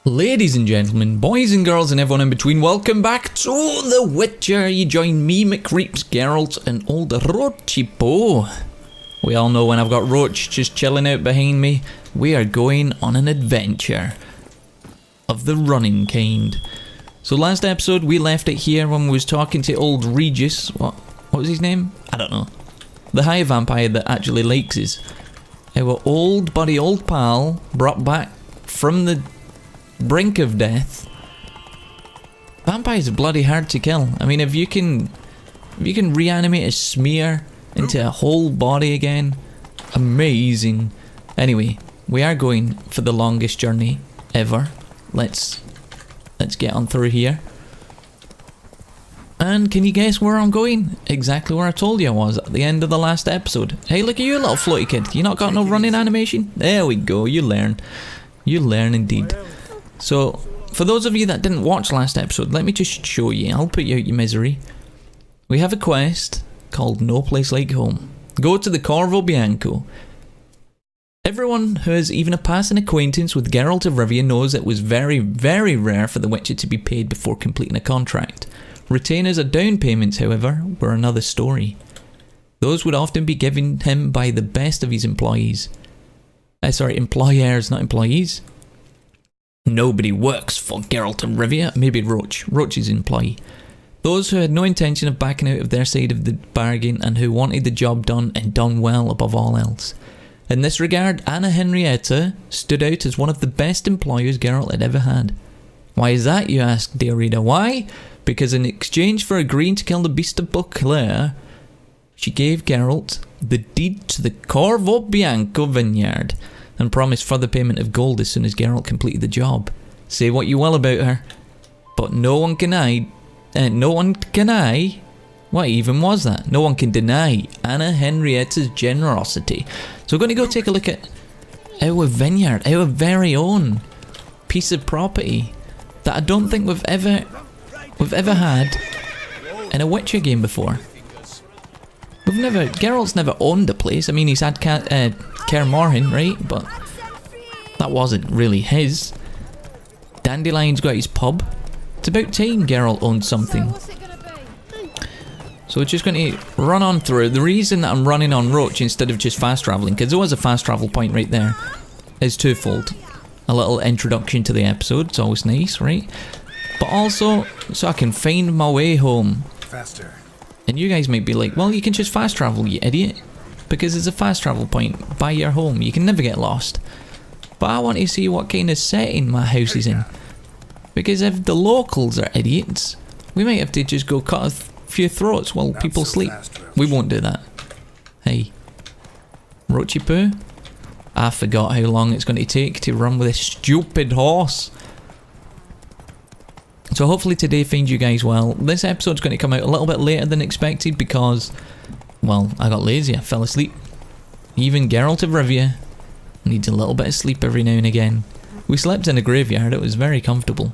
Ladies and gentlemen, boys and girls and everyone in between, welcome back to The Witcher. You join me, McReaps, Geralt and old Roachy Po. We all know when I've got Roach just chilling out behind me, we are going on an adventure of the running kind. So last episode we left it here when we was talking to old Regis. What was his name? I don't know. The high vampire that actually likes us. Our old buddy, old pal, brought back from the brink of death. Vampires are bloody hard to kill. I mean, if you can reanimate a smear into a whole body again, amazing. Anyway, we are going for the longest journey ever. Let's get on through here. And can you guess where I'm going? Exactly where I told you I was at the end of the last episode. Hey, look at you, little floaty kid. You not got no running animation? There we go. You learn. You learn indeed. So, for those of you that didn't watch last episode, let me just show you. I'll put you out your misery. We have a quest called No Place Like Home. Go to the Corvo Bianco. Everyone who has even a passing acquaintance with Geralt of Rivia knows it was very, very rare for the Witcher to be paid before completing a contract. Retainers or down payments, however, were another story. Those would often be given him by the best of his employees. Employers, not employees. Nobody works for Geralt of Rivia. Maybe Roach. Roach is employee. Those who had no intention of backing out of their side of the bargain and who wanted the job done and done well above all else. In this regard, Anna Henrietta stood out as one of the best employers Geralt had ever had. Why is that, you ask, dear reader? Why? Because in exchange for agreeing to kill the beast of Beauclair, she gave Geralt the deed to the Corvo Bianco vineyard and promised further payment of gold as soon as Geralt completed the job. Say what you will about her, but no one can deny, what even was that? No one can deny Anna Henrietta's generosity. So we're going to go take a look at our vineyard, our very own piece of property that I don't think we've ever had in a Witcher game before. Geralt's never owned a place. I mean, he's had Kaer Morhen, right? But that wasn't really his. Dandelion's got his pub. It's about time Geralt owned something. So we're just going to run on through. The reason that I'm running on Roach instead of just fast travelling, because there was a fast travel point right there, is twofold. A little introduction to the episode, it's always nice, right? But also, so I can find my way home. Faster. And you guys might be like, well, you can just fast travel, you idiot. Because there's a fast travel point by your home. You can never get lost. But I want to see what kind of setting my house is in. Because if the locals are idiots, we might have to just go cut a few throats while people sleep. We won't do that. Hey. Roachy Poo? I forgot how long it's going to take to run with this stupid horse. So hopefully today finds you guys well. This episode's going to come out a little bit later than expected because, well, I got lazy, I fell asleep. Even Geralt of Rivia needs a little bit of sleep every now and again. We slept in a graveyard, it was very comfortable.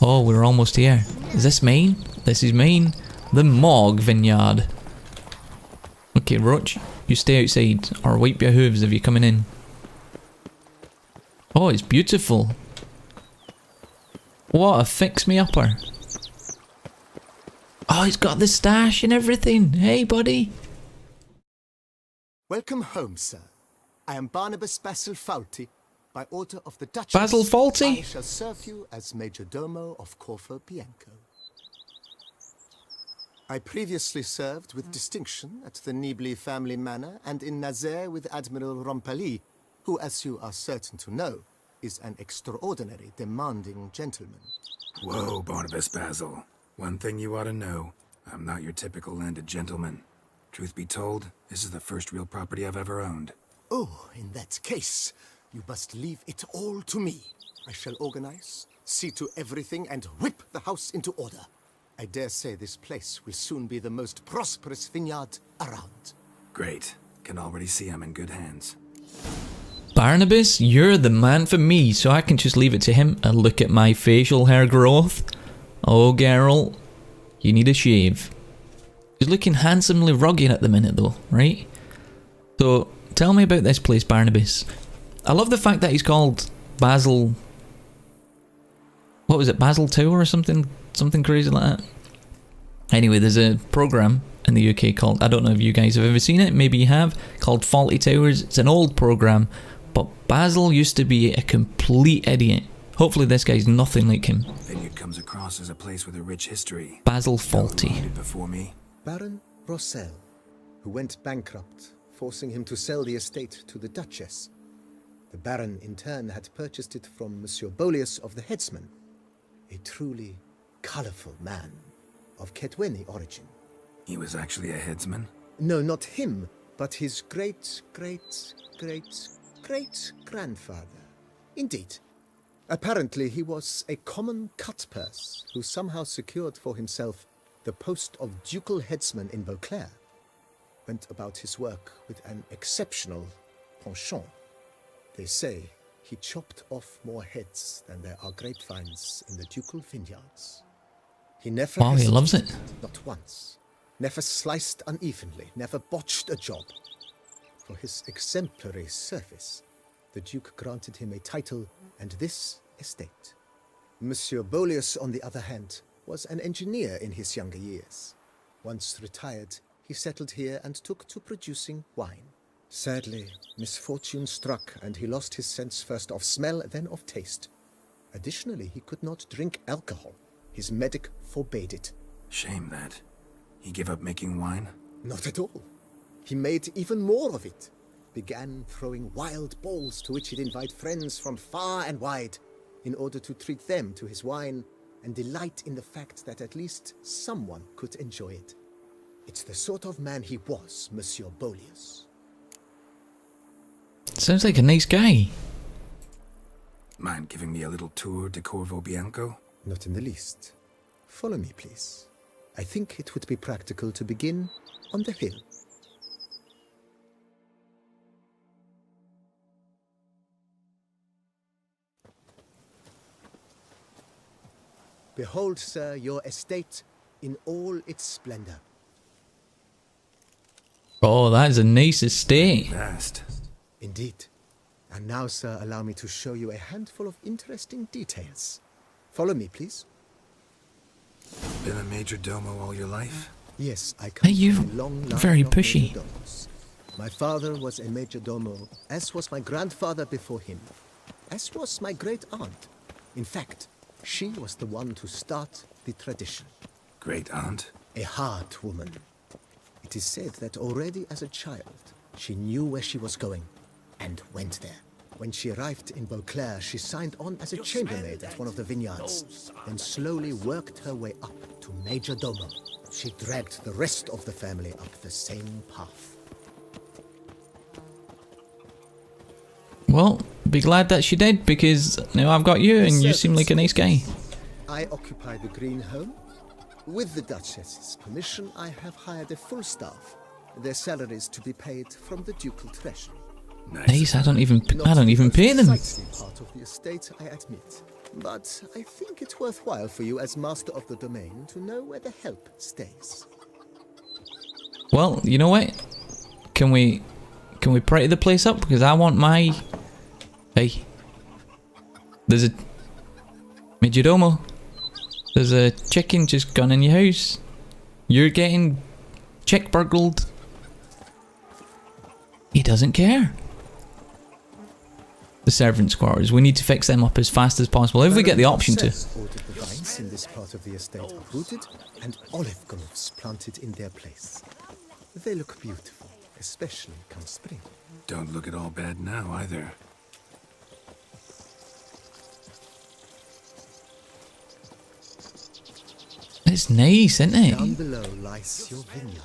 Oh, we're almost here. Is this mine? This is mine. The Morg Vineyard. Okay, Roach, you stay outside or wipe your hooves if you're coming in. Oh, it's beautiful. What a fix-me-upper. Oh, he's got the stash and everything. Hey, buddy. Welcome home, sir. I am Barnabas Basil Fawlty. By order of the Duchess, Basil Fawlty? I shall serve you as Major Domo of Corvo Bianco. I previously served with distinction at the Nibli family manor and in Nazaire with Admiral Rompali, who, as you are certain to know, is an extraordinary, demanding gentleman. Whoa, Barnabas Basil. One thing you ought to know. I'm not your typical landed gentleman. Truth be told, this is the first real property I've ever owned. Oh, in that case, you must leave it all to me. I shall organize, see to everything, and whip the house into order. I dare say this place will soon be the most prosperous vineyard around. Great. Can already see I'm in good hands. Barnabas, you're the man for me, so I can just leave it to him and look at my facial hair growth. Oh, Geralt, you need a shave. He's looking handsomely rugged at the minute though, right? So, tell me about this place, Barnabas. I love the fact that he's called Basel. What was it? Basel 2 or something? Something crazy like that. Anyway, there's a program in the UK called, I don't know if you guys have ever seen it, maybe you have, called Faulty Towers. It's an old program, but Basil used to be a complete idiot. Hopefully this guy's nothing like him. Vineyard comes across as a place with a rich history. Basil Faulty. Before me. Baron Rossel, who went bankrupt, forcing him to sell the estate to the Duchess. The Baron, in turn, had purchased it from Monsieur Bolius of the Headsman, a truly colourful man of Ketweni origin. He was actually a headsman? No, not him, but his great-great-great-great-grandfather. Indeed. Apparently, he was a common cut-purse who somehow secured for himself the post of ducal headsman in Beauclair. Went about his work with an exceptional penchant. They say he chopped off more heads than there are grapevines in the ducal vineyards. He never Wow, he loves it. Not once. Never sliced unevenly, never botched a job. For his exemplary service, the Duke granted him a title and this estate. Monsieur Bolius, on the other hand, was an engineer in his younger years. Once retired, he settled here and took to producing wine. Sadly, misfortune struck and he lost his sense first of smell, then of taste. Additionally, he could not drink alcohol. His medic forbade it. Shame that. He gave up making wine? Not at all. He made even more of it. Began throwing wild balls to which he'd invite friends from far and wide in order to treat them to his wine and delight in the fact that at least someone could enjoy it. It's the sort of man he was, Monsieur Bolius. Sounds like a nice guy. Mind giving me a little tour de Corvo Bianco? Not in the least. Follow me, please. I think it would be practical to begin on the hill. Behold, sir, your estate in all its splendor. Oh, that is a nice estate. Vast. Indeed. And now, sir, allow me to show you a handful of interesting details. Follow me, please. Been a major domo all your life? Yes, I come Hey, you from a long line very of pushy. majordomos. My father was a major domo, as was my grandfather before him, as was my great aunt. In fact, she was the one to start the tradition. Great aunt? A hard woman. It is said that already as a child, she knew where she was going and went there. When she arrived in Beauclair, she signed on as a chambermaid at one of the vineyards, then slowly worked her way up to major domo. She dragged the rest of the family up the same path. Well, be glad that she did, because now I've got you and you seem like a nice guy. I occupy the green home. With the Duchess's permission, I have hired a full staff. Their salaries to be paid from the ducal treasury. Nice, I don't even pay them. Sightseeing part of the estate, I admit. But I think it worthwhile for you as master of the domain to know where the help stays. Well, you know what? Can we pretty the place up? Because I want my... Hey. There's a... Majordomo. There's a chicken just gone in your house. You're getting chick burgled. He doesn't care. The servants' quarters. We need to fix them up as fast as possible if we get the option to. Ordered the vines in this part of the estate uprooted and olive groves planted in their place. They look beautiful, especially come spring. Don't look at all bad now, either. It's nice, isn't it? Down below lies your vineyard,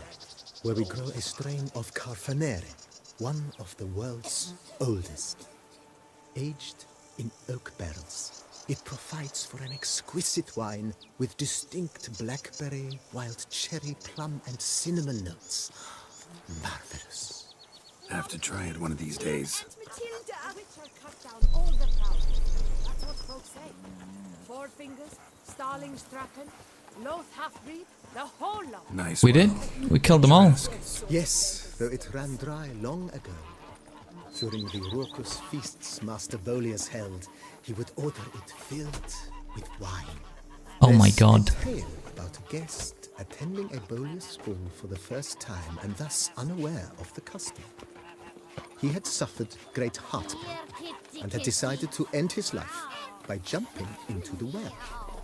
where we grow a strain of Carfanere, one of the world's oldest. Aged in oak barrels, it provides for an exquisite wine with distinct blackberry, wild cherry, plum, and cinnamon notes. Marvelous. Have to try it one of these days. Matilda, a witcher cut down all the flowers. That's what folks say. Four fingers, Starling Strachan, Loth half-breed, the whole lot. Nice. We did. We killed them all. Yes, though it ran dry long ago. During the raucous feasts Master Bolius held, he would order it filled with wine. Oh my There's God. a tale about a guest attending a Bolius ball for the first time and thus unaware of the custom. He had suffered great heartburn and had decided to end his life by jumping into the well.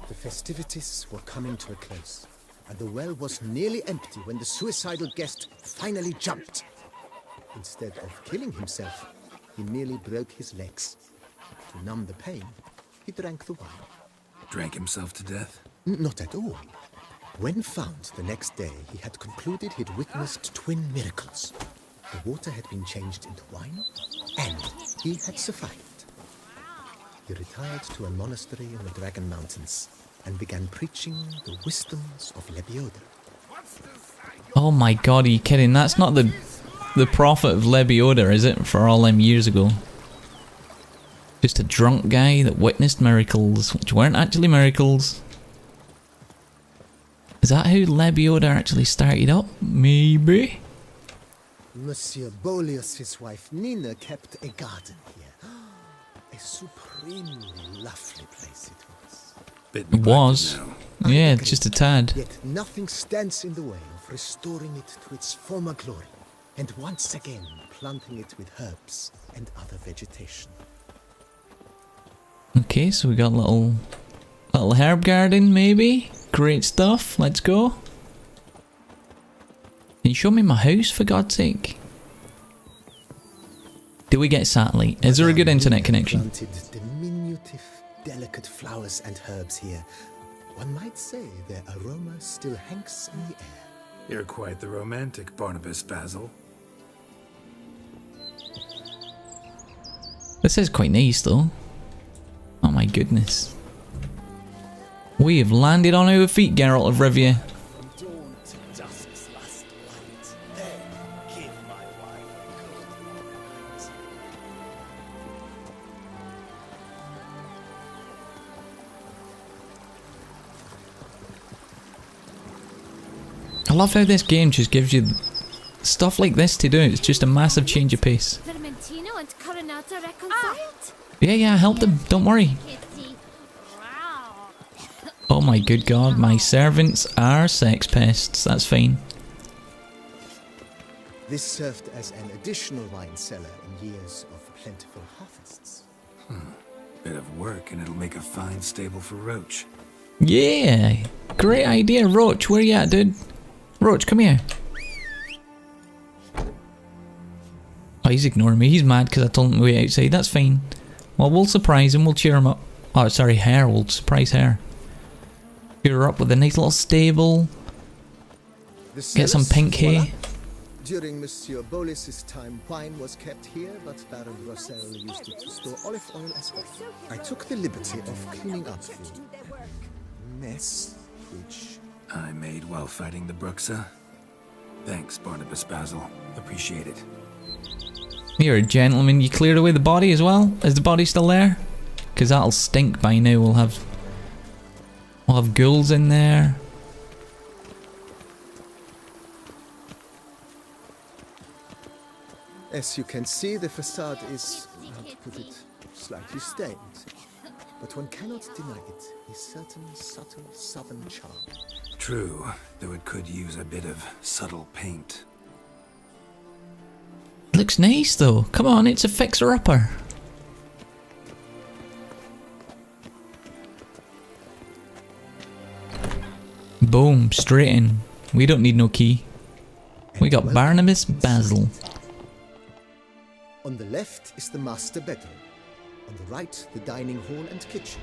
The festivities were coming to a close, and the well was nearly empty when the suicidal guest finally jumped. Instead of killing himself, he merely broke his legs. To numb the pain, he drank the wine. Drank himself to death? Not at all. When found the next day, he had concluded he'd witnessed twin miracles. The water had been changed into wine, and he had survived. He retired to a monastery in the Dragon Mountains and began preaching the wisdoms of Lebioda. Oh my God, are you kidding? That's not the prophet of Lebioda, is it? For all them years ago. Just a drunk guy that witnessed miracles, which weren't actually miracles. Is that how Lebioda actually started up? Maybe? Monsieur Bolius, his wife Nina, kept a garden here. A supremely lovely place it was. Bit It was. neglected now. Yeah, agree. just a tad. Yet nothing stands in the way of restoring it to its former glory, and once again planting it with herbs and other vegetation. Okay, so we got a little herb garden, maybe? Great stuff, let's go. Can you show me my house, for God's sake? Do we get satellite? Is there a good internet connection? Planted diminutive, delicate flowers and herbs here. One might say their aroma still hangs in the air. You're quite the romantic, Barnabas Basil. This is quite nice, though. Oh my goodness. We have landed on our feet, Geralt of Rivia. Dawn to dusk's last light, then give my wife I love how this game just gives you stuff like this to do. It's just a massive change of pace. Vermentino and Coronata reconciled? Yeah, I helped them. Don't worry. Kitty. Wow. Oh my good God, my servants are sex pests. That's fine. This served as an additional wine cellar in years of plentiful harvests. Bit of work and it'll make a fine stable for Roach. Yeah, great idea, Roach. Where you at, dude? Roach, come here. Oh, he's ignoring me. He's mad because I told him to wait outside. That's fine. Well, we'll surprise him. We'll cheer him up. Oh, sorry, her. We'll surprise her. Cheer her up with a nice little stable. Get some pink hay. During Monsieur Bolis's time, wine was kept here, but Baron Rossel used it to store olive oil as well. I took the liberty of cleaning up the mess, which... I made while fighting the Bruxa. Thanks, Barnabas Basil. Appreciate it. You're a gentleman. You cleared away the body as well? Is the body still there? Because that'll stink by now. We'll have ghouls in there. As you can see, the facade is, how to put it, slightly stained. But one cannot deny it, a certain subtle southern charm. True, though it could use a bit of subtle paint. Looks nice though. Come on, it's a fixer-upper. Boom, straight in. We don't need no key. We got Barnabas Basil. On the left is the master bedroom. On the right, the dining hall and kitchen.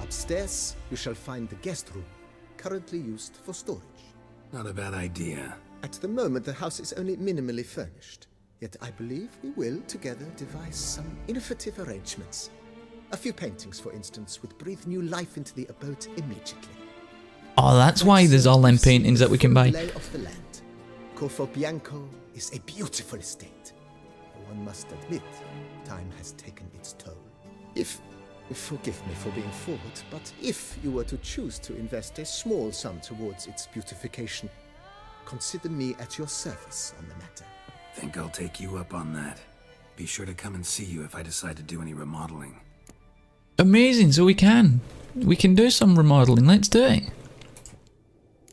Upstairs, you shall find the guest room, currently used for storage. Not a bad idea. At the moment, the house is only minimally furnished. Yet I believe we will, together, devise some innovative arrangements. A few paintings, for instance, would breathe new life into the abode immediately. Oh, that's why there's all them paintings that we can buy. Lay of the land. Corfo Bianco is a beautiful estate. One must admit, time has taken its toll. Forgive me for being forward, but if you were to choose to invest a small sum towards its beautification, consider me at your service on the matter. Think I'll take you up on that. Be sure to come and see you if I decide to do any remodeling. Amazing, so we can. We can do some remodeling, let's do it.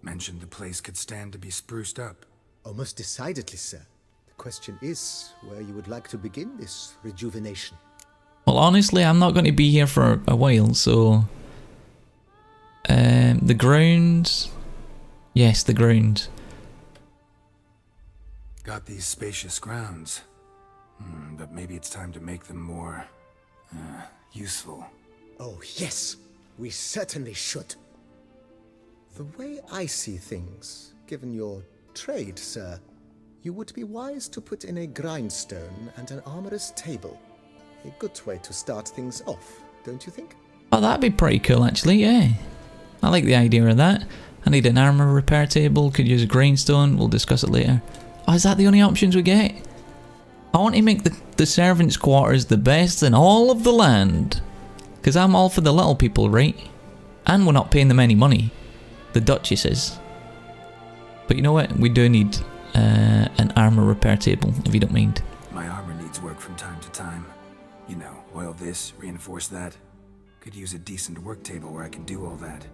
Mentioned the place could stand to be spruced up. Oh, most decidedly, sir. The question is where you would like to begin this rejuvenation. Well, honestly, I'm not going to be here for a while, so... the grounds... Yes, the grounds. Got these spacious grounds. But maybe it's time to make them more... useful. Oh, yes. We certainly should. The way I see things, given your trade, sir, you would be wise to put in a grindstone and an armorer's table. A good way to start things off, don't you think? Oh, that'd be pretty cool, actually, yeah. I like the idea of that. I need an armor repair table, could use a grindstone, we'll discuss it later. Oh, is that the only options we get? I want to make the servants' quarters the best in all of the land. Because I'm all for the little people, right? And we're not paying them any money. The Duchess is. But you know what? We do need an armor repair table, if you don't mind. My armor needs work from time to time. You know, oil this, reinforce that. Could use a decent work table where I can do all that.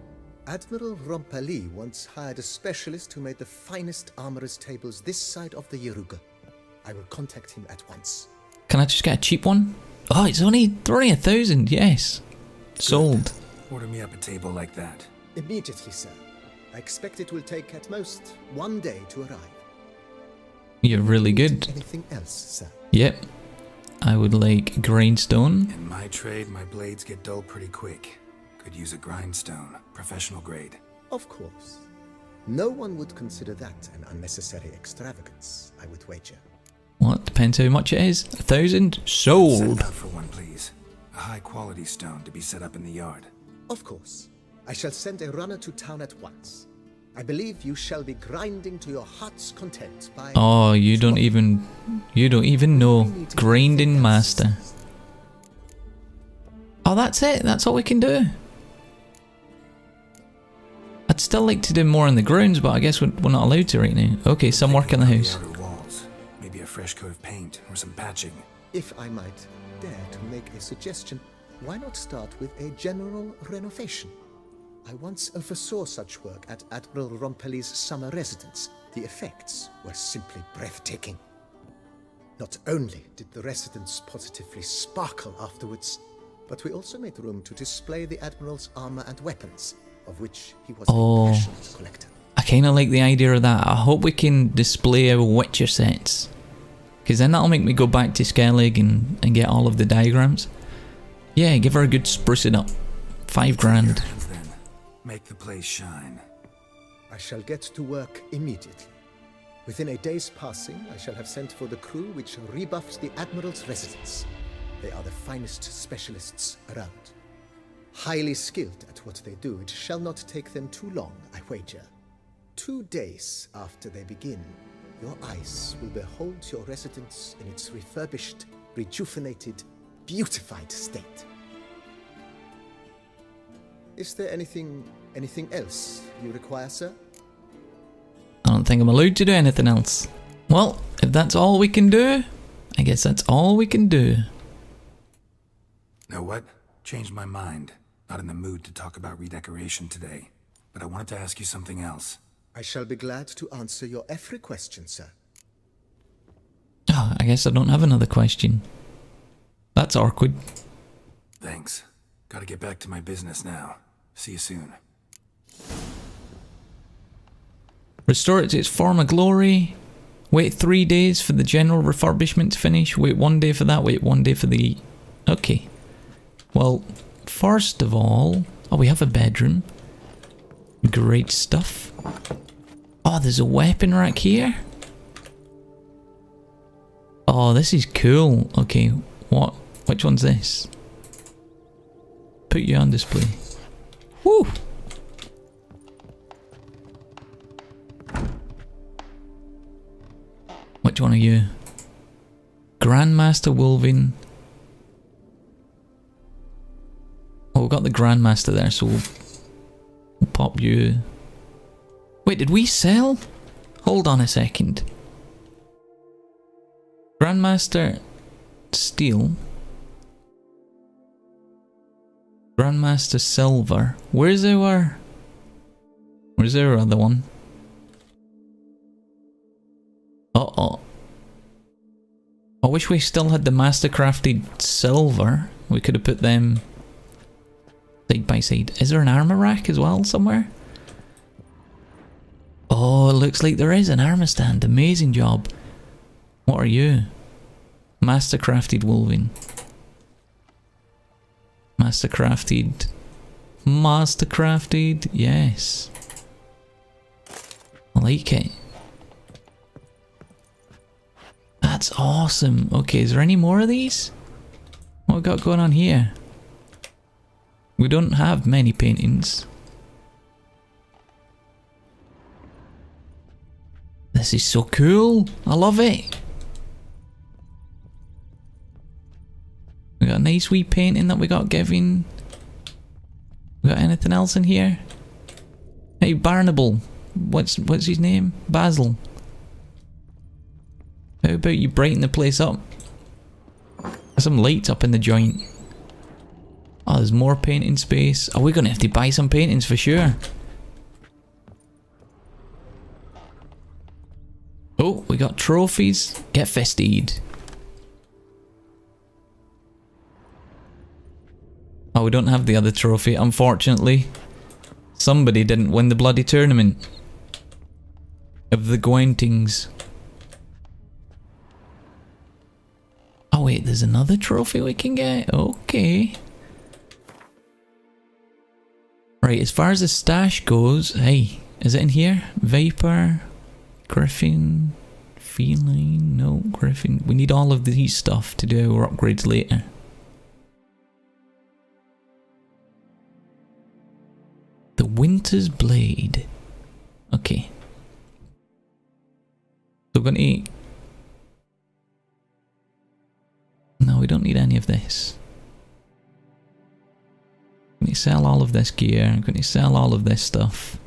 Admiral Rompali once hired a specialist who made the finest armorer's tables this side of the Yaruga. I will contact him at once. Can I just get a cheap one? Oh, they're only 1,000, yes. Sold. Order me up a table like that. Immediately, sir. I expect it will take at most 1 day to arrive. You're really good. Anything else, sir? Yep. I would like grindstone. In my trade, my blades get dull pretty quick. Could use a grindstone, professional grade. Of course. No one would consider that an unnecessary extravagance, I would wager. What? Depends how much it is. 1,000? Sold. Set out for one, please. A high-quality stone to be set up in the yard. Of course. I shall send a runner to town at once. I believe you shall be grinding to your heart's content by... Oh, you don't even know. Grinding master. Oh, that's it. That's all we can do. I'd still like to do more in the grounds, but I guess we're not allowed to right now. Okay, some work in the house. Outer walls. Maybe a fresh coat of paint or some patching. If I might dare to make a suggestion, why not start with a general renovation? I once oversaw such work at Admiral Rompeli's summer residence. The effects were simply breathtaking. Not only did the residence positively sparkle afterwards, but we also made room to display the Admiral's armor and weapons, of which he was a passionate collector. I kind of like the idea of that. I hope we can display our Witcher sets. Because then that'll make me go back to Skellig and get all of the diagrams. Yeah, give her a good sprucing up. 5 grand. Make the place shine. I shall get to work immediately. Within a day's passing, I shall have sent for the crew which rebuffed the Admiral's residence. They are the finest specialists around. Highly skilled at what they do, it shall not take them too long, I wager. 2 days after they begin, your eyes will behold your residence in its refurbished, rejuvenated, beautified state. Is there anything else you require, sir? I don't think I'm allowed to do anything else. Well, if that's all we can do, I guess that's all we can do. Know what? Changed my mind. Not in the mood to talk about redecoration today. But I wanted to ask you something else. I shall be glad to answer your every question, sir. Oh, I guess I don't have another question. That's awkward. Thanks. Gotta get back to my business now. See you soon. Restore it to its former glory. Wait 3 days for the general refurbishment to finish. Wait 1 day for that. Wait 1 day for the... Okay. Well, first of all... Oh, we have a bedroom. Great stuff. Oh, there's a weapon rack here. Oh, this is cool. Okay, what? Which one's this? Put you on display. Woo! Which one are you? Grandmaster Wolvin. Oh, we've got the Grandmaster there, so we'll pop you. Wait, did we sell? Hold on a second. Grandmaster. steel. Grandmaster silver. Where's our other one? Uh-oh. I wish we still had the mastercrafted silver. We could have put them side by side. Is there an armor rack as well somewhere? Oh, it looks like there is an armor stand. Amazing job. What are you? Mastercrafted woven. Mastercrafted. Mastercrafted. Yes. I like it. That's awesome. Okay, is there any more of these? What we got going on here? We don't have many paintings. This is so cool. I love it. We got a nice wee painting that we got given. We got anything else in here? Hey, Barnable. What's his name? Basil. How about you brighten the place up? There's some lights up in the joint. Oh, there's more painting space. Oh, we're gonna have to buy some paintings for sure. Oh, we got trophies. Get fested. Oh, we don't have the other trophy, unfortunately. Somebody didn't win the bloody tournament of the Gwentings. Oh wait, there's another trophy we can get? Okay. Right, as far as the stash goes, hey, is it in here? Viper, Griffin, Feline, no, Griffin. We need all of these stuff to do our upgrades later. The Winter's Blade. Okay. So we're going to eat. No, we don't need any of this. I'm going to sell all of this gear. I'm going to sell all of this stuff.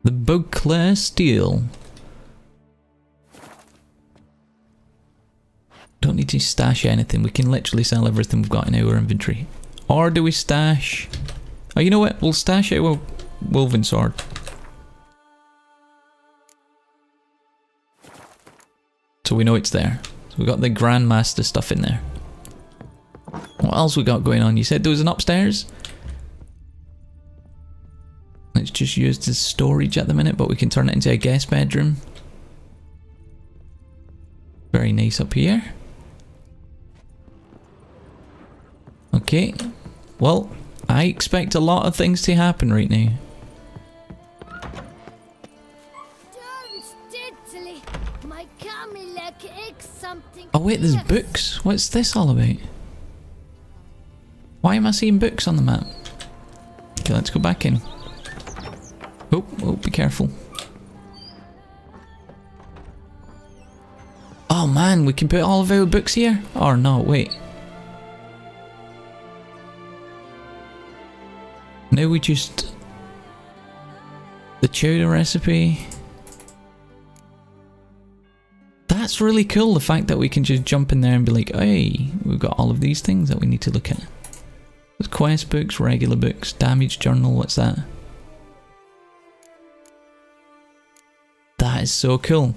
The Beauclair Steel. Don't need to stash anything. We can literally sell everything we've got in our inventory. Or do we stash... Oh, you know what? We'll stash our woven sword. So we know it's there. So we got the Grandmaster stuff in there. What else we got going on? You said there was an upstairs? It's just used as storage at the minute, but we can turn it into a guest bedroom. Very nice up here. Okay. Well, I expect a lot of things to happen right now. Oh wait, there's books. What's this all about? Why am I seeing books on the map? Okay, let's go back in. Oh, be careful. Oh man, we can put all of our books here? Or no, wait. Now we just... The chowder recipe. That's really cool, the fact that we can just jump in there and be like, hey, we've got all of these things that we need to look at. There's quest books, regular books, damage journal, what's that? That is so cool.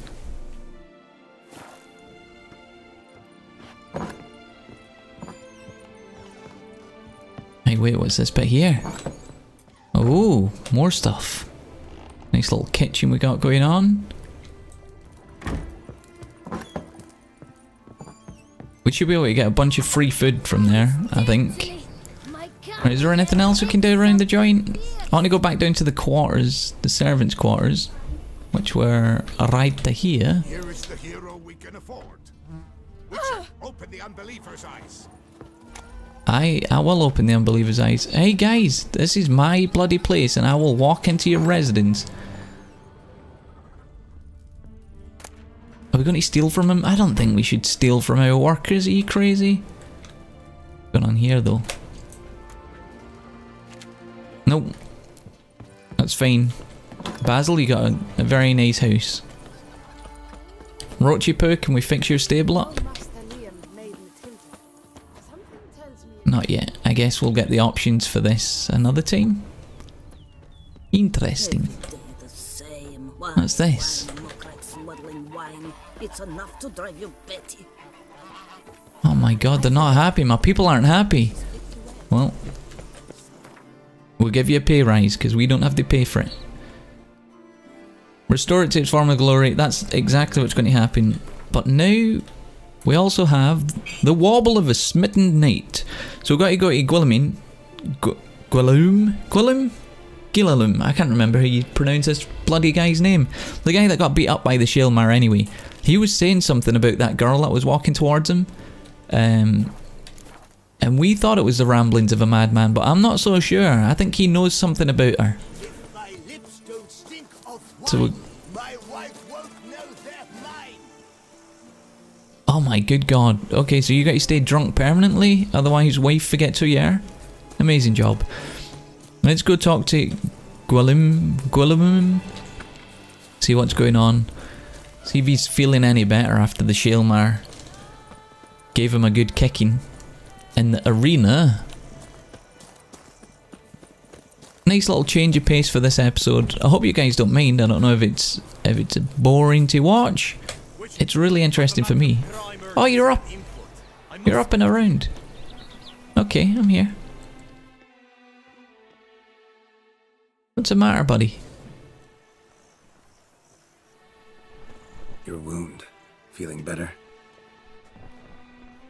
Hey, wait, what's this bit here? Oh, more stuff. Nice little kitchen we got going on. We should be able to get a bunch of free food from there, I think. Right, is there anything else we can do around the joint? I want to go back down to the quarters, the servants' quarters, which were right here. Here is the hero we can afford. Witcher, open the unbeliever's eyes. I will open the unbeliever's eyes. Hey guys, this is my bloody place and I will walk into your residence. Are we going to steal from him? I don't think we should steal from our workers. Are you crazy? What's going on here though? Nope. That's fine. Basil, you got a very nice house. Rochipoo, can we fix your stable up? Master Liam made Not yet. I guess we'll get the options for this another time. Interesting. What's this? It's enough to drive you batty. Oh my god, they're not happy. My people aren't happy. Well, we'll give you a pay rise because we don't have to pay for it. Restore it to its former glory. That's exactly what's going to happen. But now we also have the wobble of a smitten knight. So we've got to go to Gwilym. Gilalum. I can't remember how you pronounce this bloody guy's name. The guy that got beat up by the Shaelmar anyway. He was saying something about that girl that was walking towards him. And we thought it was the ramblings of a madman, but I'm not so sure. I think he knows something about her. If my lips don't stink of So wine, my wife won't know they're mine. oh my good god. Okay, so you got to stay drunk permanently, otherwise wife forgets who you are. Amazing job. Let's go talk to Gwilym. See what's going on. See if he's feeling any better after the Shaelmar gave him a good kicking in the arena. Nice little change of pace for this episode. I hope you guys don't mind. I don't know if it's boring to watch. It's really interesting for me. Oh, you're up. You're up and around. Okay, I'm here. What's the matter, buddy? Your wound. Feeling better?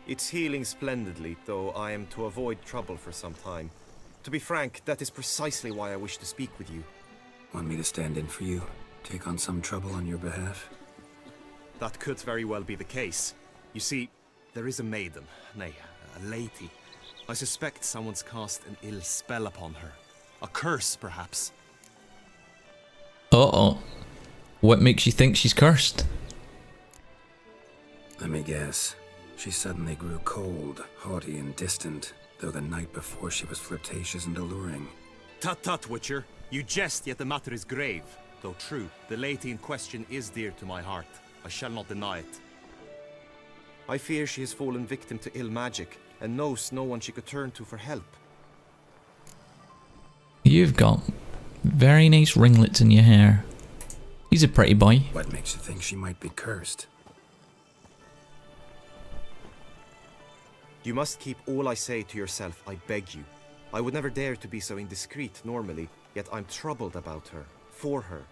It's healing splendidly, though I am to avoid trouble for some time. To be frank, that is precisely why I wish to speak with you. Want me to stand in for you? Take on some trouble on your behalf? That could very well be the case. You see, there is a maiden, nay, a lady. I suspect someone's cast an ill spell upon her. A curse, perhaps. Uh-oh. What makes you think she's cursed? Let me guess. She suddenly grew cold, haughty, and distant, though the night before she was flirtatious and alluring. Tut tut, Witcher. You jest, yet the matter is grave. Though true, the lady in question is dear to my heart. I shall not deny it. I fear she has fallen victim to ill magic, and knows no one she could turn to for help. You've got very nice ringlets in your hair. He's a pretty boy. What makes you think she might be cursed? You must keep all I say to yourself, I beg you. I would never dare to be so indiscreet normally, yet I'm troubled about her, for her.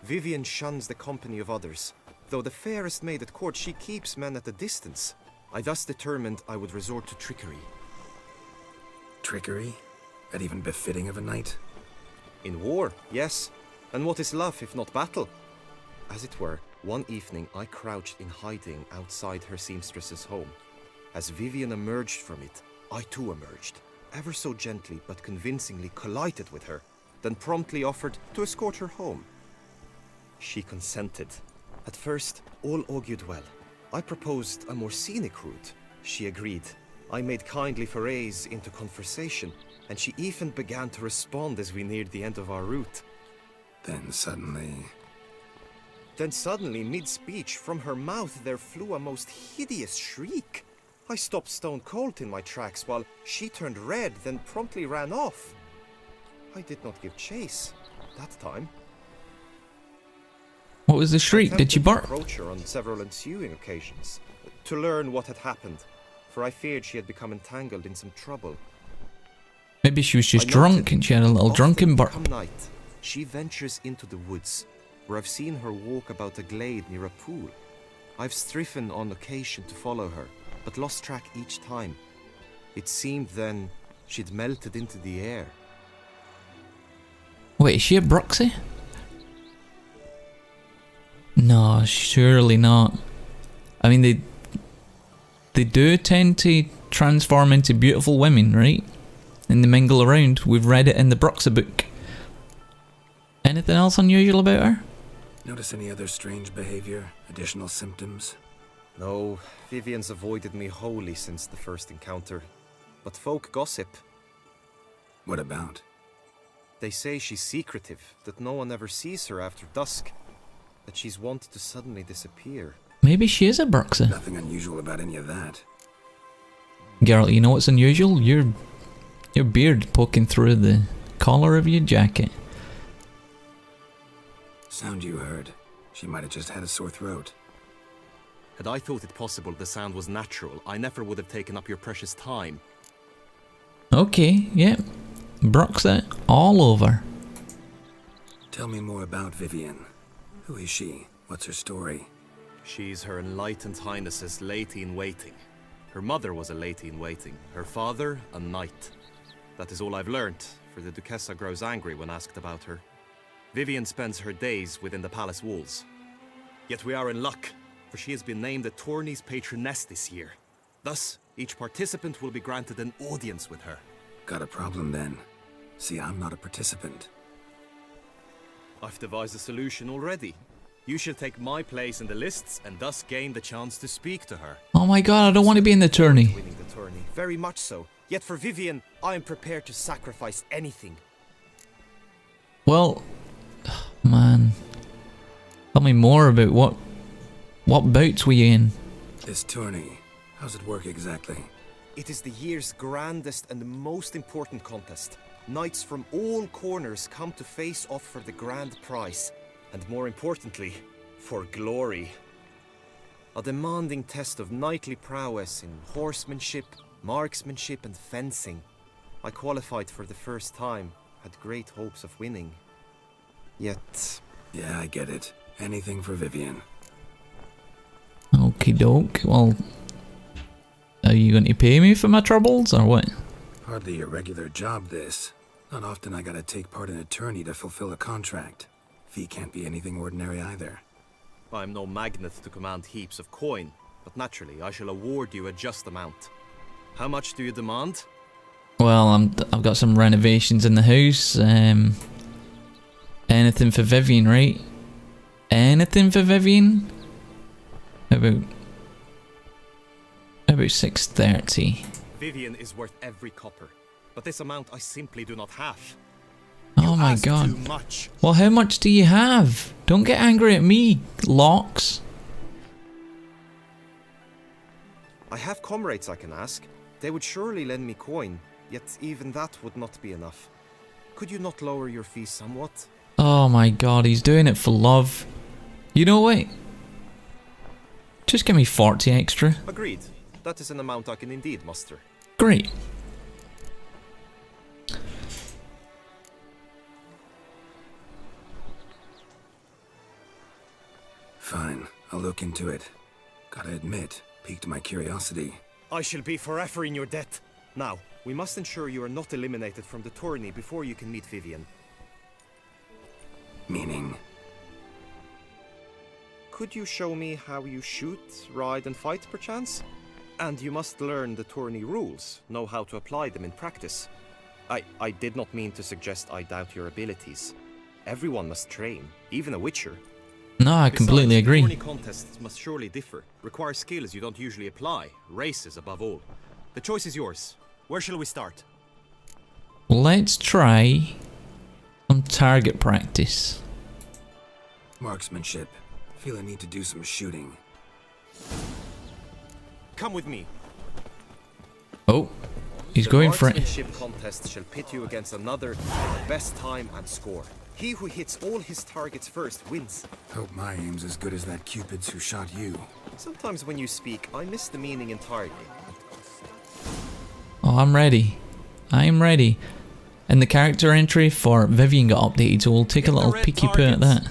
Vivian shuns the company of others. Though the fairest maid at court, she keeps men at a distance. I thus determined I would resort to trickery. Trickery? That even befitting of a knight? In war, yes. And what is love if not battle? As it were, one evening I crouched in hiding outside her seamstress's home. As Vivian emerged from it, I too emerged, ever so gently but convincingly collided with her, then promptly offered to escort her home. She consented. At first, all augured well. I proposed a more scenic route. She agreed. I made kindly forays into conversation, and she even began to respond as we neared the end of our route. Then suddenly, mid-speech, from her mouth there flew a most hideous shriek. I stopped stone cold in my tracks while she turned red, then promptly ran off. I did not give chase that time. What was the shriek? Did she bark? I approached her on several ensuing occasions to learn what had happened, for I feared she had become entangled in some trouble. Maybe she was just drunk and she had a little drunken burp. Come night, she ventures into the woods, where I've seen her walk about a glade near a pool. I've striven on occasion to follow her, but lost track each time. It seemed then she'd melted into the air. Wait, is she a Bruxy? No, surely not. I mean, they do tend to transform into beautiful women, right? And they mingle around. We've read it in the Bruxa book. Anything else unusual about her? notice any other strange behavior, additional symptoms? No, Vivian's avoided me wholly since the first encounter. But folk gossip. What about? They say she's secretive, that no one ever sees her after dusk, that she's wont to suddenly disappear. Maybe she is a Bruxa. Nothing unusual about any of that. Girl, you know what's unusual? Your beard poking through the collar of your jacket. Sound you heard. She might have just had a sore throat. Had I thought it possible the sound was natural, I never would have taken up your precious time. Okay, yeah. Bruxa all over. Tell me more about Vivian. Who is she? What's her story? She's Her Enlightened Highness's lady-in-waiting. Her mother was a lady-in-waiting, her father a knight. That is all I've learnt, for the Duchessa grows angry when asked about her. Vivian spends her days within the palace walls. Yet we are in luck, for she has been named the tourney's patroness this year. Thus, each participant will be granted an audience with her. Got a problem then. See, I'm not a participant. I've devised a solution already. You shall take my place in the lists and thus gain the chance to speak to her. Oh my god, I don't want to be in the tourney. Winning the tourney, very much so. Yet for Vivian, I am prepared to sacrifice anything. Well, man. Tell me more about what bouts were you in? This tourney, how's it work exactly? It is the year's grandest and most important contest. Knights from all corners come to face off for the grand prize. And more importantly, for glory. A demanding test of knightly prowess in horsemanship, marksmanship and fencing. I qualified for the first time, had great hopes of winning. Yet... Yeah, I get it. Anything for Vivian. Okie doke. Well, are you going to pay me for my troubles or what? Hardly a regular job, this. Not often I gotta take part in a tourney to fulfill a contract. Fee can't be anything ordinary either. I'm no magnet to command heaps of coin, but naturally I shall award you a just amount. How much do you demand? Well, I've got some renovations in the house. Anything for Vivian, right? Anything for Vivian? How about 630? Vivian is worth every copper, but this amount I simply do not have. Oh my Ask god. too much. Well, how much do you have? Don't get angry at me, Locks. I have comrades I can ask. They would surely lend me coin, yet even that would not be enough. Could you not lower your fees somewhat? Oh my god, he's doing it for love. You know what? Just give me 40 extra. Agreed. That is an amount I can indeed muster. Great. Fine, I'll look into it. Gotta admit, piqued my curiosity. I shall be forever in your debt. Now, we must ensure you are not eliminated from the tourney before you can meet Vivian. Meaning? Could you show me how you shoot, ride and fight perchance? And you must learn the tourney rules, know how to apply them in practice. I did not mean to suggest I doubt your abilities. Everyone must train, even a witcher. No, I completely agree. Tourney contests must surely differ, require skills you don't usually apply, races above all. The choice is yours. Where shall we start? Let's try some target practice. Marksmanship. Feel I need to do some shooting. Come with me. Oh, he's going for it. The marksmanship contest shall pit you against another for best time and score. He who hits all his targets first wins. Hope my aim's as good as that Cupid's who shot you. Sometimes when you speak, I miss the meaning entirely. Oh, I'm ready. I'm ready. And the character entry for Vivian got updated, so we'll take a little peeky poo at that.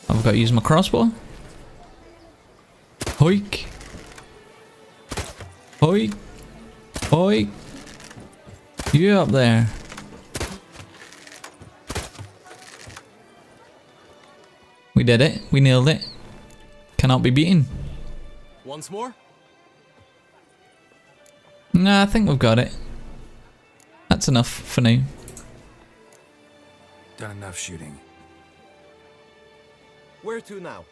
I've got to use my crossbow. Hoik. Hoik. Hoik. You up there. We did it. We nailed it. Cannot be beaten. Once more? Nah, I think we've got it. That's enough for now. Done enough shooting. Where to now?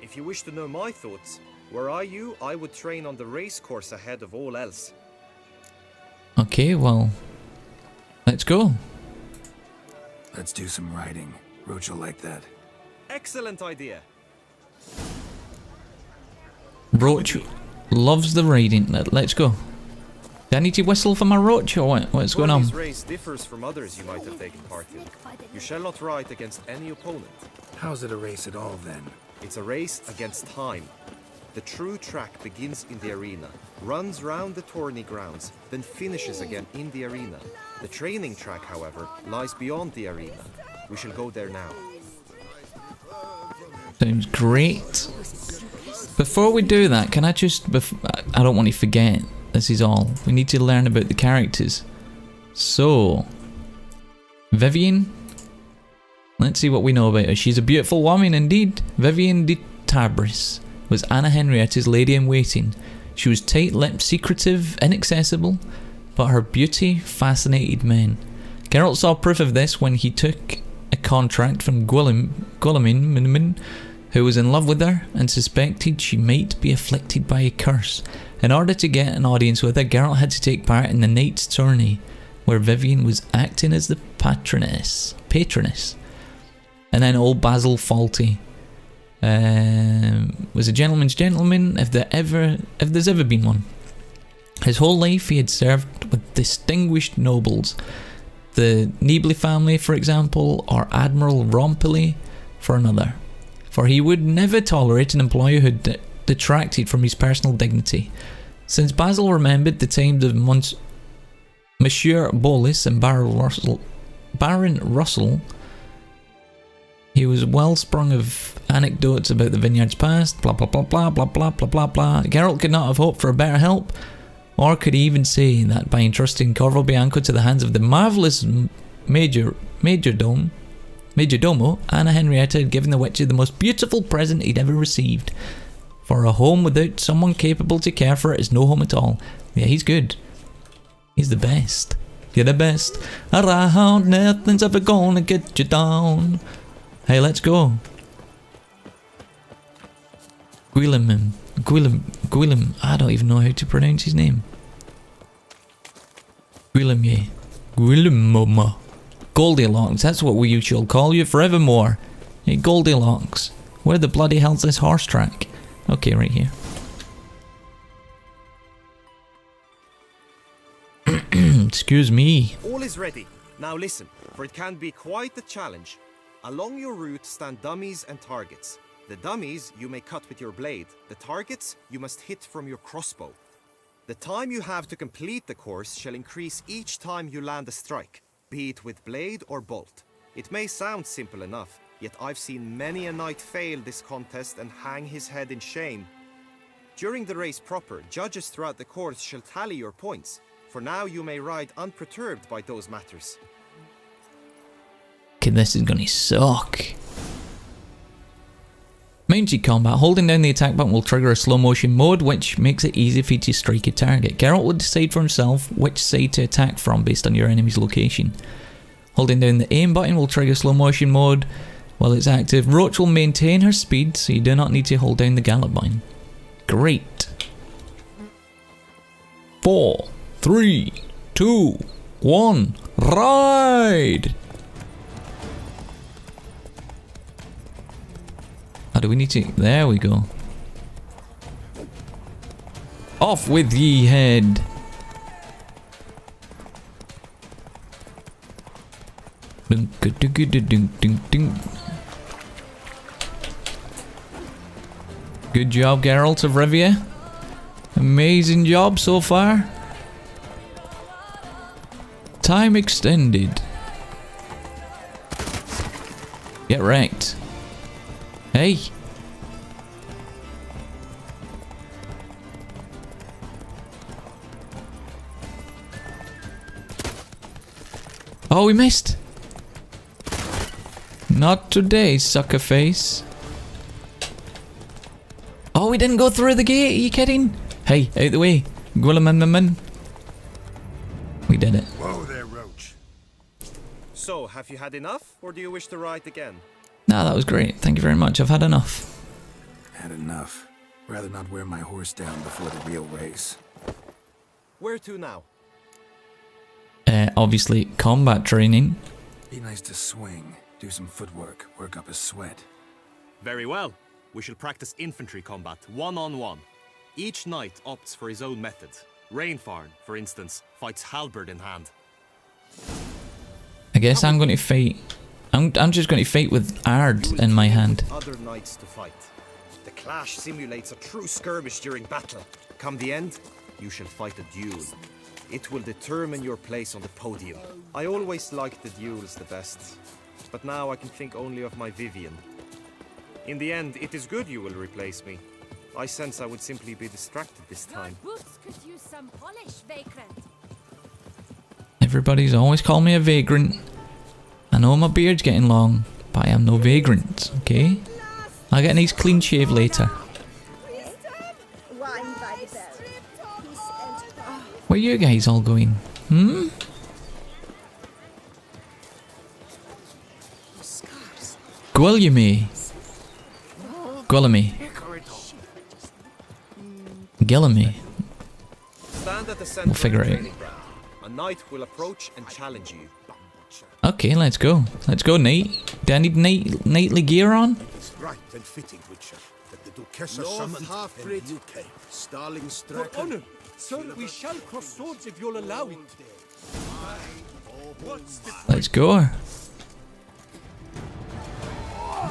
If you wish to know my thoughts, were I you, I would train on the race course ahead of all else. Okay, well, let's go. Let's do some riding. Roach will like that. Excellent idea. Roach loves the riding. Let's go. Do I need to whistle for my roach or what? What's going on? This race differs from others you might have taken part in. You shall not ride against any opponent. How's it a race at all, then? It's a race against time. The true track begins in the arena, runs round the tourney grounds, then finishes again in the arena. The training track, however, lies beyond the arena. We shall go there now. Sounds great. Before we do that, can I just... I don't want to forget. This is all. We need to learn about the characters. So... Vivian. Let's see what we know about her. She's a beautiful woman indeed. Vivian de Tabris was Anna Henrietta's lady-in-waiting. She was tight-lipped, secretive, inaccessible, but her beauty fascinated men. Geralt saw proof of this when he took a contract from Guilliman, who was in love with her and suspected she might be afflicted by a curse. In order to get an audience with her, Geralt had to take part in the Knight's Tourney, where Vivian was acting as the patroness. And then old Basil Fawlty was a gentleman's gentleman, if there's ever been one. His whole life he had served with distinguished nobles, the Niebly family for example, or Admiral Rompely for another, for he would never tolerate an employer who detracted from his personal dignity. Since Basil remembered the times of Monsieur Bolus and Baron Russell, he was well sprung of anecdotes about the vineyard's past, blah blah blah blah blah blah blah blah blah. Geralt could not have hoped for a better help, or could he even say that by entrusting Corvo Bianco to the hands of the marvellous Majordomo, Anna Henrietta had given the Witcher the most beautiful present he'd ever received. For a home without someone capable to care for it is no home at all. Yeah, he's good. He's the best. You're the best around, nothing's ever gonna get you down. Hey, let's go. Guilliman, I don't even know how to pronounce his name. Guillemoma. Goldilocks, that's what we shall call you forevermore. Hey, Goldilocks, where the bloody hell's this horse track? Okay, right here. Excuse me. All is ready. Now listen, for it can be quite the challenge. Along your route stand dummies and targets. The dummies you may cut with your blade. The targets you must hit from your crossbow. The time you have to complete the course shall increase each time you land a strike, be it with blade or bolt. It may sound simple enough, yet I've seen many a knight fail this contest and hang his head in shame. During the race proper, judges throughout the course shall tally your points. For now you may ride unperturbed by those matters. Okay, this is gonna suck. Mounted combat. Holding down the attack button will trigger a slow motion mode, which makes it easy for you to strike a target. Geralt will decide for himself which side to attack from based on your enemy's location. Holding down the aim button will trigger slow motion mode while it's active. Roach will maintain her speed, so you do not need to hold down the gallop button. Great. 4, 3, 2, 1, ride! How do we need to... There we go. Off with ye head! Good job, Geralt of Rivia. Amazing job so far. Time extended. Get wrecked. Hey. Oh, we missed. Not today, sucker face. Oh, we didn't go through the gate. Are you kidding? Hey, out the way. Guilliman. We did it. Whoa there, Roach. So, have you had enough, or do you wish to ride again? Nah, that was great. Thank you very much. I've had enough. Had enough. Rather not wear my horse down before the real race. Where to now? Obviously, combat training. Be nice to swing, do some footwork, work up a sweat. Very well. We shall practice infantry combat, one-on-one. Each knight opts for his own method. Rainfarn, for instance, fights halberd in hand. I guess I'm going to fight. I'm just going to fight with Ard in my hand. Other knights to fight. The clash simulates a true skirmish during battle. Come the end, you shall fight a duel. It will determine your place on the podium. I always liked the duels the best, but now I can think only of my Vivian. In the end, it is good you will replace me. I sense I would simply be distracted this time. Your boots could use some polish, vagrant. Everybody's always called me a vagrant. I know my beard's getting long, but I am no vagrant, okay? I'll get a nice clean shave later. Wine by the bell. Peace and Where you guys all going? Hmm? Gwilliamy. Gwillamy. Gillamy. Stand at the center We'll figure of the it out. training ground. A knight will approach and challenge you. Okay, let's go. Let's go, Knight. Do I need knightly gear on? It's right and fitting, Witcher, that the Duchessa North summoned half-breed. and you came. Starling Your Strachan. honor, sir, we shall cross swords if you'll allow it. Let's go.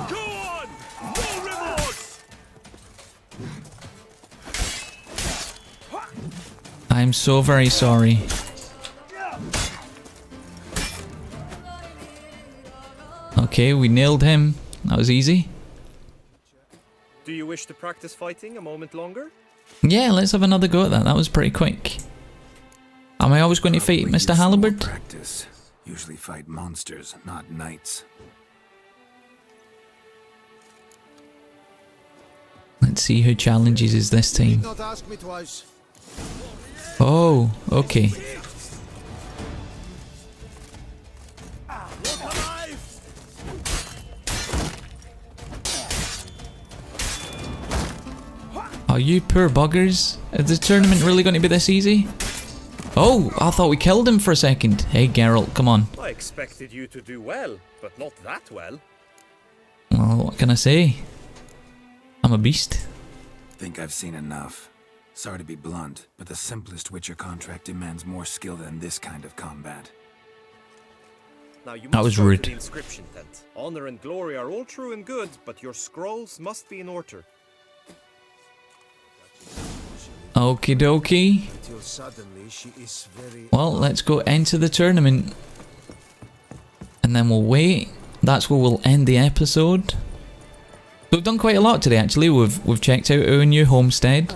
Go on! No remorse! I'm so very sorry. Okay, we nailed him. That was easy. Do you wish to practice fighting a moment longer? Yeah, let's have another go at that. That was pretty quick. Am I always going to fight Probably Mr. use some more Halibert? Practice. Usually fight monsters, not knights. Let's see who challenges us this time. Not ask me twice. Oh, okay. Oh, you poor buggers. Is the tournament really going to be this easy? Oh, I thought we killed him for a second. Hey, Geralt, come on. I expected you to do well, but not that well. Well, what can I say? I'm a beast. Think I've seen enough. Sorry to be blunt, but the simplest Witcher contract demands more skill than this kind of combat. Now you That must was go to rude. the inscription tent. Honor and glory are all true and good, but your scrolls must be in order. Okie dokie. Till suddenly she is very... Well, let's go into the tournament. And then we'll wait. That's where we'll end the episode. We've done quite a lot today, actually. We've checked out our new homestead.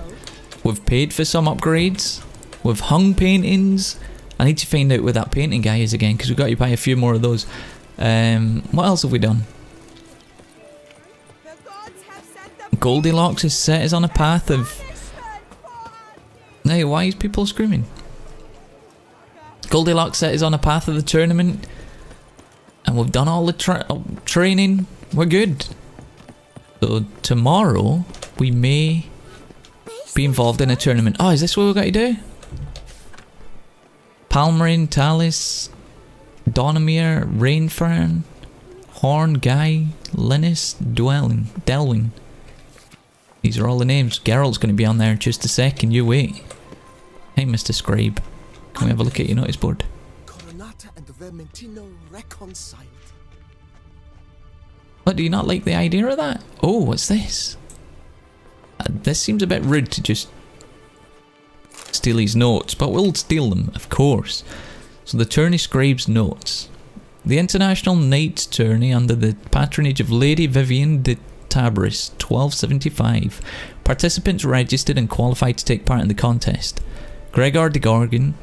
We've paid for some upgrades. We've hung paintings. I need to find out where that painting guy is again, because we've got to buy a few more of those. What else have we done? Goldilocks has set us on a path of... Hey, why is people screaming? Goldilocks set us on a path of the tournament. And we've done all the training. We're good. So tomorrow, we may be involved in a tournament. Oh, is this what we've got to do? Palmerin, Talus, Donimir, Rainfern, Horn, Guy, Linus, Delwyn. These are all the names. Geralt's going to be on there in just a second. You wait. Hey, Mr. Scribe. Can we have a look at your notice board? Coronata and Vermentino reconciled. What, do you not like the idea of that? Oh, what's this? This seems a bit rude to just steal his notes, but we'll steal them, of course. So the tourney scribe's notes. The International Knights Tourney under the patronage of Lady Vivian de Tabris, 1275. Participants registered and qualified to take part in the contest. Gregor de Gorgon,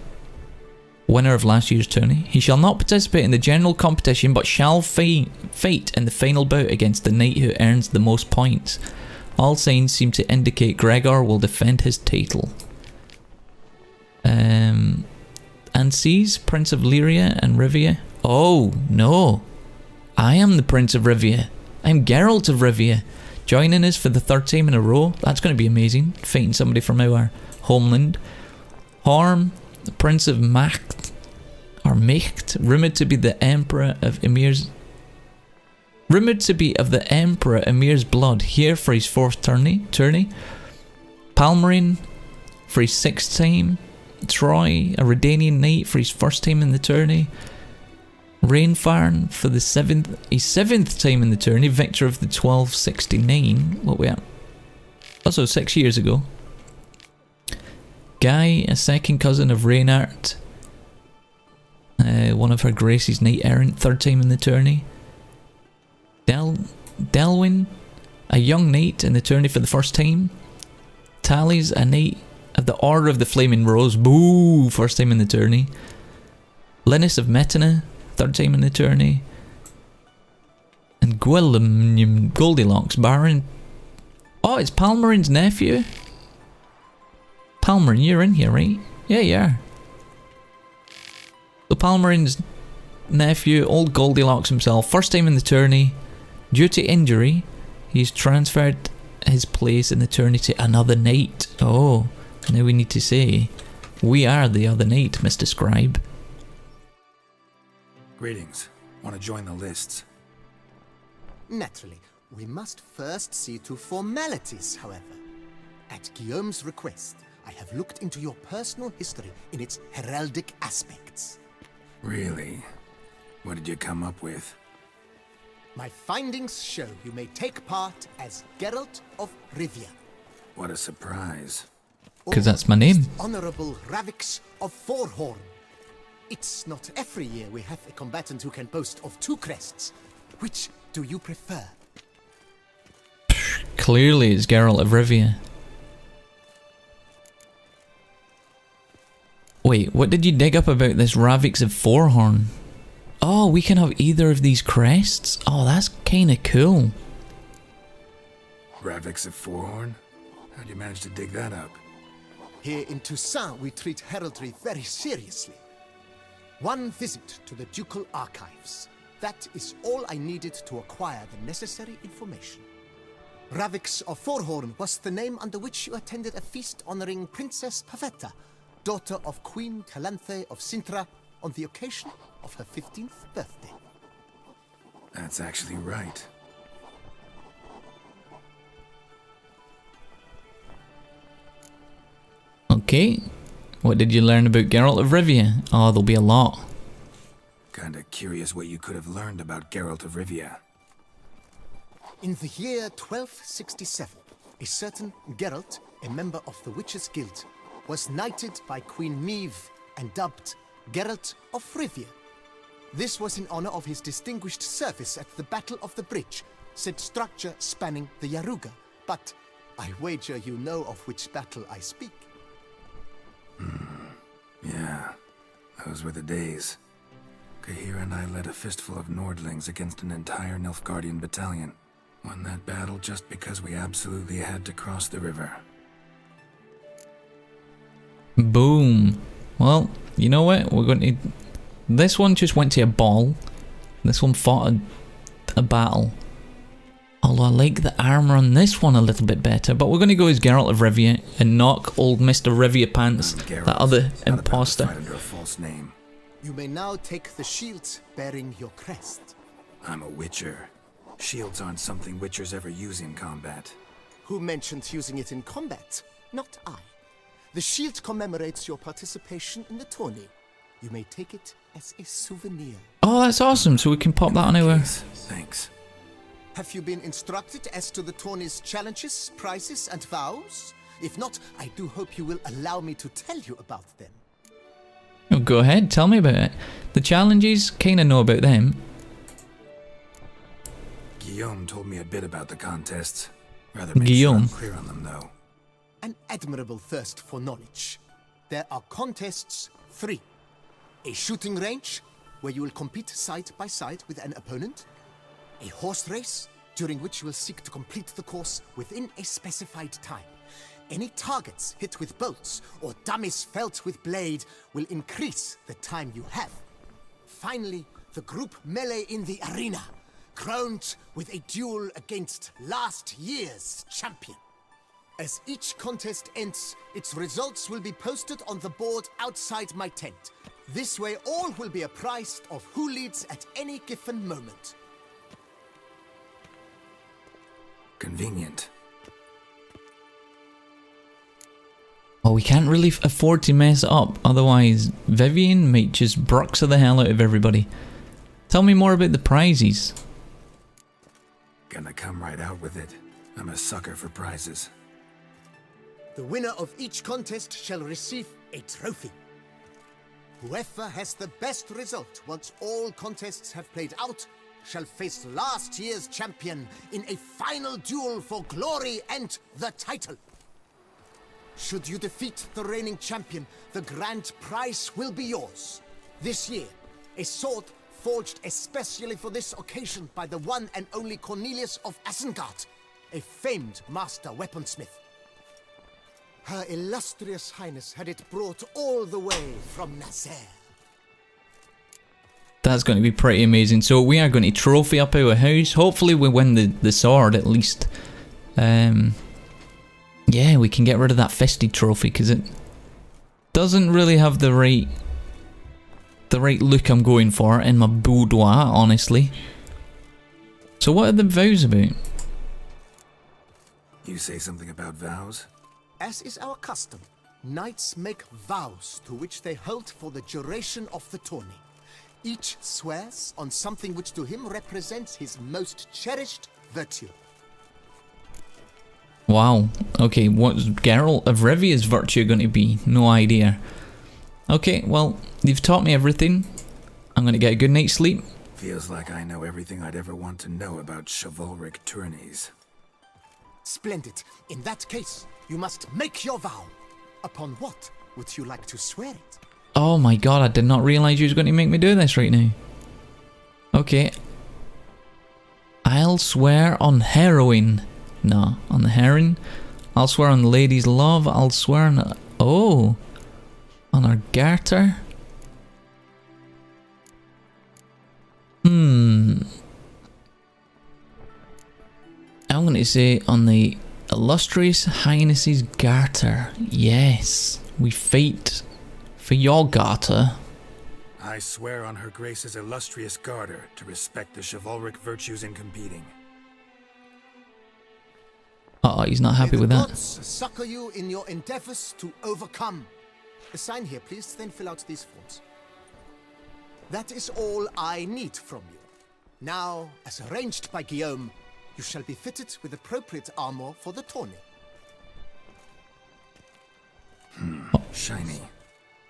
winner of last year's tourney. He shall not participate in the general competition, but shall fight in the final bout against the knight who earns the most points. All signs seem to indicate Gregor will defend his title. Anses, Prince of Lyria and Rivia. Oh, no. I am the Prince of Rivia. I'm Geralt of Rivia. Joining us for the third time in a row. That's going to be amazing. Fighting somebody from our homeland. Horm, the Prince of Macht, or Mecht, rumoured to be the Emperor of Emir's... Rumoured to be of the Emperor Emir's blood, here for his 4th tourney. Palmerine for his 6th time. Troy, a Redanian knight, for his 1st time in the tourney. Rainfarn for his 7th time in the tourney, victor of the 1269. What we at? Also 6 years ago. Guy, a second cousin of Reynard, one of her graces, knight errant, 3rd time in the tourney. Delwyn, a young knight in the tourney for the 1st time. Tally's, a knight of the Order of the Flaming Rose, boo, 1st time in the tourney. Linus of Metana, 3rd time in the tourney. And Goldilocks, Baron. Oh, it's Palmerine's nephew. Palmerine, you're in here, right? Yeah, you are. So Palmerine's nephew, old Goldilocks himself, 1st time in the tourney. Due to injury, he's transferred his place in the tourney to another knight. Oh, now we need to say, we are the other knight, Mr. Scribe. Greetings. Want to join the lists? Naturally, we must first see to formalities, however. At Guillaume's request, I have looked into your personal history in its heraldic aspects. Really? What did you come up with? My findings show you may take part as Geralt of Rivia. What a surprise. Because that's my name. Honorable Ravix of Forhorn. It's not every year we have a combatant who can boast of 2 crests. Which do you prefer? Clearly it's Geralt of Rivia. Wait, what did you dig up about this Ravix of Forhorn? Oh, we can have either of these crests? Oh, that's kinda cool. Ravix of Forhorn? How'd you manage to dig that up? Here in Toussaint, we treat heraldry very seriously. One visit to the Ducal Archives. That is all I needed to acquire the necessary information. Ravix of Forhorn was the name under which you attended a feast honoring Princess Pavetta, daughter of Queen Calanthe of Sintra, on the occasion of her 15th birthday. That's actually right. Okay. What did you learn about Geralt of Rivia? Oh, there'll be a lot. Kinda curious what you could have learned about Geralt of Rivia. In the year 1267, a certain Geralt, a member of the Witches' Guild, was knighted by Queen Meve and dubbed Geralt of Rivia. This was in honor of his distinguished service at the Battle of the Bridge, said structure spanning the Yaruga. But I wager you know of which battle I speak. Yeah, those were the days. Kahira and I led a fistful of Nordlings against an entire Nilfgaardian battalion. Won that battle just because we absolutely had to cross the river. Boom. Well, you know what? We're going to... This one just went to a ball. This one fought a battle. Although I like the armour on this one a little bit better. But we're going to go as Geralt of Rivia and knock old Mr. Rivia Pants, that other imposter. Under a false name. You may now take the shield bearing your crest. I'm a Witcher. Shields aren't something Witchers ever use in combat. Who mentioned using it in combat? Not I. The shield commemorates your participation in the tourney. You may take it as a souvenir. Oh, that's awesome. So we can pop that on our... Thanks. Have you been instructed as to the tourney's challenges, prizes, and vows? If not, I do hope you will allow me to tell you about them. Oh, go ahead, tell me about it. The challenges, kinda know about them. Guillaume told me a bit about the contests. Rather make Guillaume. sure I'm clear on them, though. An admirable thirst for knowledge. There are contests 3. A shooting range, where you will compete side by side with an opponent. A horse race, during which you will seek to complete the course within a specified time. Any targets hit with bolts or dummies felt with blade will increase the time you have. Finally, the group melee in the arena, crowned with a duel against last year's champion. As each contest ends, its results will be posted on the board outside my tent. This way all will be apprised of who leads at any given moment. Convenient. Oh, we can't really afford to mess it up, otherwise Vivian might just bruxa the hell out of everybody. Tell me more about the prizes. Gonna come right out with it. I'm a sucker for prizes. The winner of each contest shall receive a trophy. Whoever has the best result once all contests have played out shall face last year's champion in a final duel for glory and the title. Should you defeat the reigning champion, the grand prize will be yours. This year, a sword forged especially for this occasion by the one and only Cornelius of Isengard, a famed master weaponsmith. Her illustrious highness had it brought all the way from Nazaire. That's going to be pretty amazing. So we are going to trophy up our house. Hopefully we win the sword at least. Yeah, we can get rid of that fisted trophy because it doesn't really have the right look I'm going for in my boudoir, honestly. So what are the vows about? You say something about vows? As is our custom, knights make vows to which they hold for the duration of the tourney. Each swears on something which to him represents his most cherished virtue. Wow. Okay, what's Geralt of Rivia's virtue going to be? No idea. Okay, well, you've taught me everything. I'm going to get a good night's sleep. Feels like I know everything I'd ever want to know about chivalric tourneys. Splendid. In that case, you must make your vow. Upon what would you like to swear it? Oh my god, I did not realise you was going to make me do this right now. Okay. I'll swear on heroin. No, on the heron. I'll swear on the lady's love. I'll swear on... Oh. On our garter. I'm going to say on the illustrious highness's garter. Yes. We fight for your garter. I swear on her grace's illustrious garter to respect the chivalric virtues in competing. Oh, he's not happy with that. Gods succor you in your endeavors to overcome. Sign here, please, then fill out these forms. That is all I need from you. Now, as arranged by Guillaume, you shall be fitted with appropriate armor for the tourney. Shiny.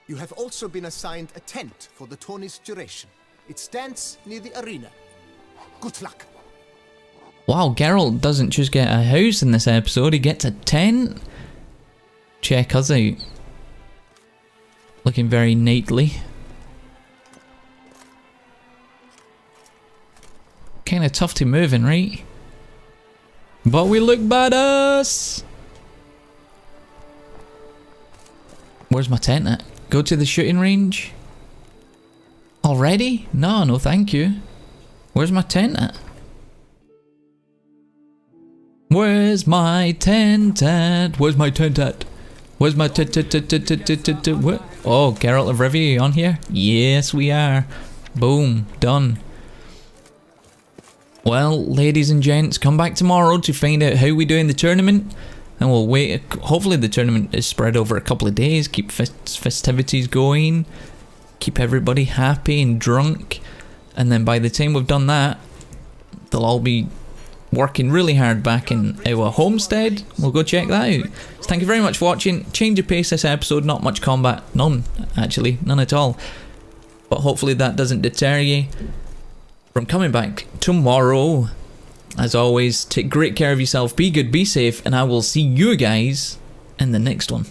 You have also been assigned a tent for the tourney's duration. It stands near the arena. Good luck. Wow, Geralt doesn't just get a house in this episode, he gets a tent. Check us out. Looking very neatly. Kinda tough to move in, right? But we look badass! Where's my tent at? Go to the shooting range? Already? No, no thank you. Where's my tent at? Where's my tent at? Where's my tent at? Where's my tent? What? Oh, Geralt of Rivia, you on here? Yes, we are. Boom, done. Well, ladies and gents, come back tomorrow to find out how we do in the tournament. And we'll wait. Hopefully the tournament is spread over a couple of days. Keep festivities going. Keep everybody happy and drunk. And then by the time we've done that, they'll all be working really hard back in our homestead. We'll go check that out. So thank you very much for watching. Change of pace this episode. Not much combat. None, actually. None at all. But hopefully that doesn't deter you from coming back tomorrow. As always, take great care of yourself. Be good, be safe. And I will see you guys in the next one.